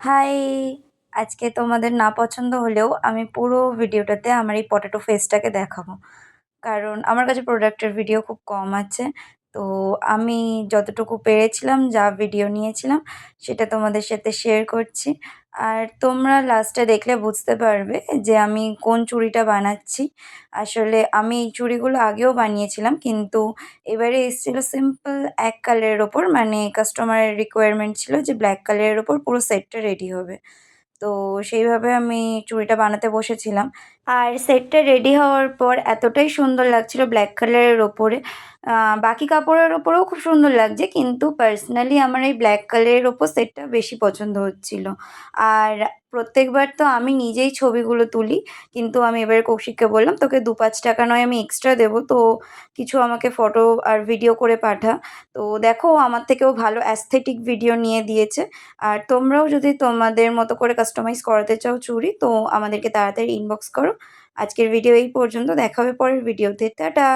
High! আজকে তোমাদের না পছন্দ হলেও আমি পুরো ভিডিওটাতে আমার এই পটেটো ফেসটাকে দেখাবো। কারণ আমার কাছে প্রোডাক্টের ভিডিও খুব কম আছে। তো আমি যতটুকু পেরেছিলাম, যা ভিডিও নিয়েছিলাম, সেটা তোমাদের সাথে শেয়ার করছি। আর তোমরা লাস্টে দেখলে বুঝতে পারবে যে আমি কোন চুড়িটা বানাচ্ছি। আসলে আমি এই চুড়িগুলো আগেও বানিয়েছিলাম, কিন্তু এবারে এসেছিল সিম্পল এক কালারের ওপর, মানে কাস্টমারের রিকোয়ারমেন্ট ছিল যে ব্ল্যাক কালারের ওপর পুরো সেটটা রেডি হবে। তো সেইভাবে আমি চুড়িটা বানাতে বসেছিলাম। আর সেটটা রেডি হওয়ার পর এতটাই সুন্দর লাগছিল ব্ল্যাক কালারের ওপরে। বাকি কাপড়ের ওপরেও খুব সুন্দর লাগছে, কিন্তু পার্সোনালি আমার এই ব্ল্যাক কালারের ওপর সেটটা বেশি পছন্দ হচ্ছিল। আর প্রত্যেকবার তো আমি নিজেই ছবিগুলো তুলি, কিন্তু আমি এবারে কৌশিককে বললাম, "তোকে ২-৫ টাকা নয় আমি এক্সট্রা দেবো, তো কিছু আমাকে ফটো আর ভিডিও করে পাঠা।" তো দেখো, ও আমার থেকেও ভালো অ্যাস্থেটিক ভিডিও নিয়ে দিয়েছে। আর তোমরাও যদি তোমাদের মতো করে কাস্টমাইজ করাতে চাও চুড়ি, তো আমাদেরকে তাড়াতাড়ি ইনবক্স করো। আজকের ভিডিও এই পর্যন্ত। দেখা হবে পরের ভিডিওতে। টাটা!